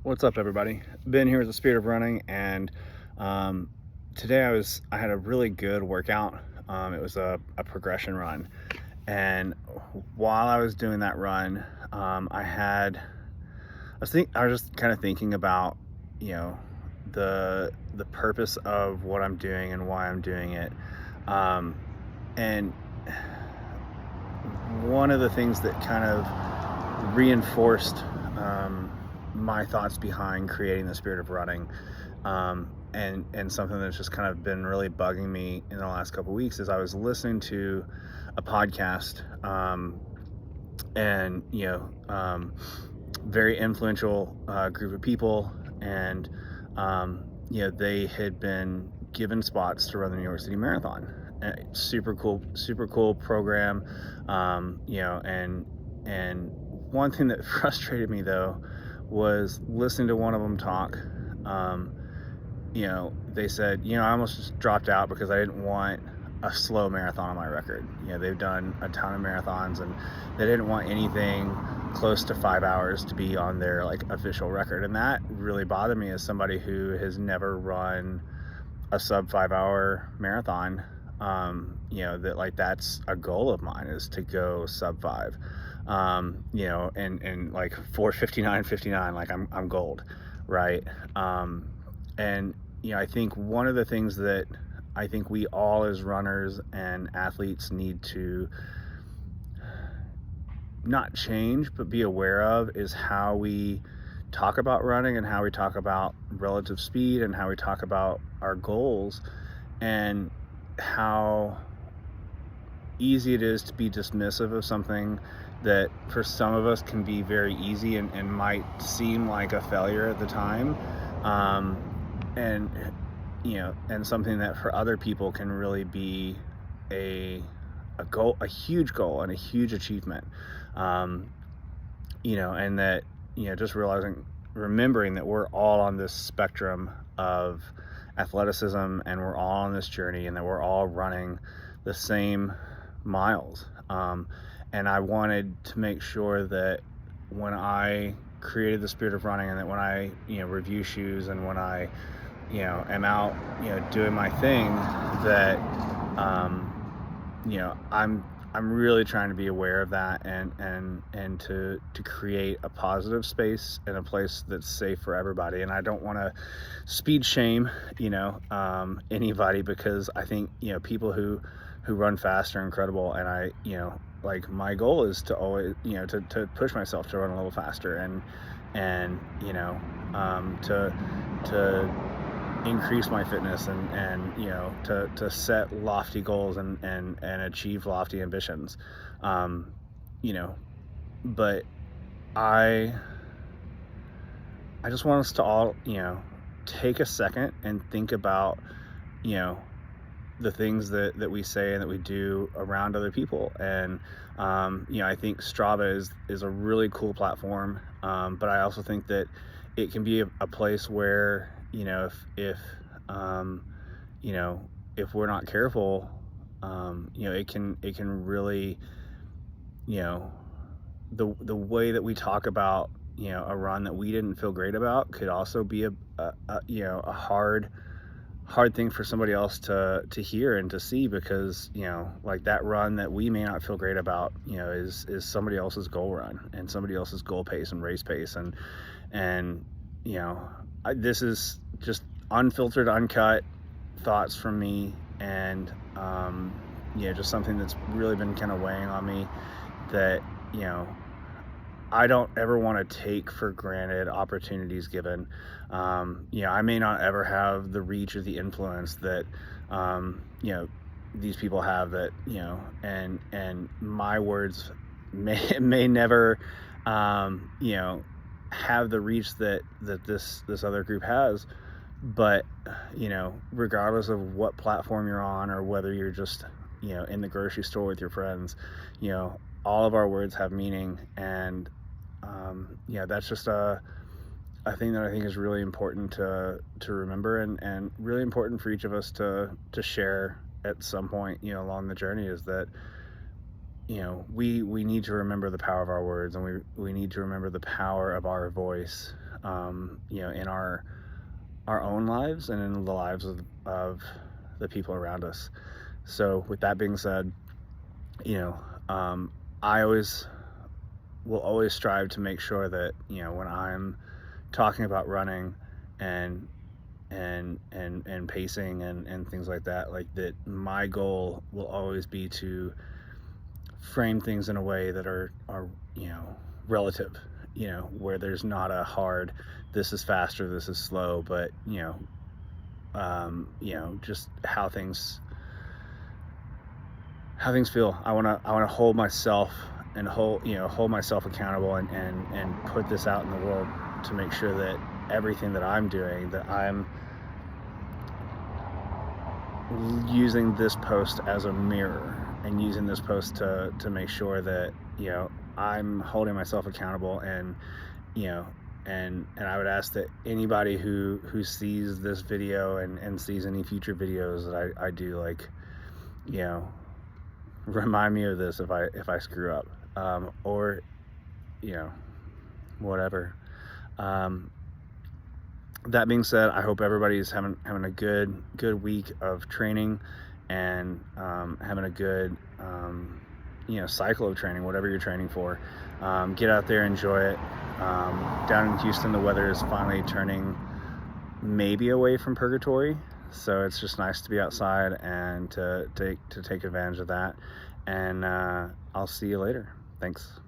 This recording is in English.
What's up, everybody? Ben here with the Spirit of Running, and um, today I had a really good workout. It was a progression run, and while I was doing that run, I was just kind of thinking about, you know, the purpose of what I'm doing and why I'm doing it, um, and one of the things that kind of reinforced my thoughts behind creating the Spirit of Running, and something that's just kind of been really bugging me in the last couple of weeks is I was listening to a podcast, and very influential group of people, and they had been given spots to run the New York City Marathon. Super cool program, and one thing that frustrated me though was listening to one of them talk. Um, they said, I almost just dropped out because I didn't want a slow marathon on my record. They've done a ton of marathons and they didn't want anything close to 5 hours to be on their like official record. And that really bothered me as somebody who has never run a sub 5 hour marathon. That like that's a goal of mine is to go sub five. And like 4:59:59, like I'm gold, right? And I think one of the things that I think we all as runners and athletes need to not change but be aware of is how we talk about running and how we talk about relative speed and how we talk about our goals, and how easy it is to be dismissive of something that for some of us can be very easy and might seem like a failure at the time, and and something that for other people can really be a goal, a huge goal and a huge achievement. And that just remembering that we're all on this spectrum of athleticism and we're all on this journey and that we're all running the same miles. And I wanted to make sure that when I created the Spirit of Running and that when I review shoes and when I am out doing my thing, that I'm really trying to be aware of that, and to create a positive space and a place that's safe for everybody. And I don't want to speed shame anybody, because I think people who run fast are incredible, and I like my goal is to always to push myself to run a little faster, and to increase my fitness, and to set lofty goals and achieve lofty ambitions. um you know but I just want us to all take a second and think about you know the things that we say and that we do around other people. And I think Strava is a really cool platform, but I also think that it can be a place where um, if we're not careful, it can really you know the way that we talk about a run that we didn't feel great about could also be a hard thing for somebody else to hear and to see, because like that run that we may not feel great about is somebody else's goal run and somebody else's goal pace and race pace. And this is just unfiltered, uncut thoughts from me, and just something that's really been kind of weighing on me, that I don't ever want to take for granted opportunities given. I may not ever have the reach or the influence that these people have, that and my words may never have the reach that this other group has. But regardless of what platform you're on, or whether you're just in the grocery store with your friends, all of our words have meaning. And that's just a thing that I think is really important to remember, and really important for each of us to share at some point along the journey, is that we need to remember the power of our words, and we need to remember the power of our voice, in our own lives and in the lives of the people around us. So with that being said, you know, I will always strive to make sure that, when I'm talking about running and and pacing and things like that, like that, my goal will always be to frame things in a way that are relative, where there's not a hard, this is faster, this is slow, but just how things feel. I want to hold myself and hold myself accountable, and put this out in the world to make sure that everything that I'm doing, that I'm using this post as a mirror, and using this post to make sure that I'm holding myself accountable. And you know and I would ask that anybody who sees this video and sees any future videos that I do, like, remind me of this if I screw up, or you know whatever. um, that being said, I hope everybody's having a good week of training, and having a good cycle of training, whatever you're training for. Get out there, enjoy it. Down in Houston, the weather is finally turning maybe away from purgatory, so it's just nice to be outside and to take advantage of that. And I'll see you later. Thanks.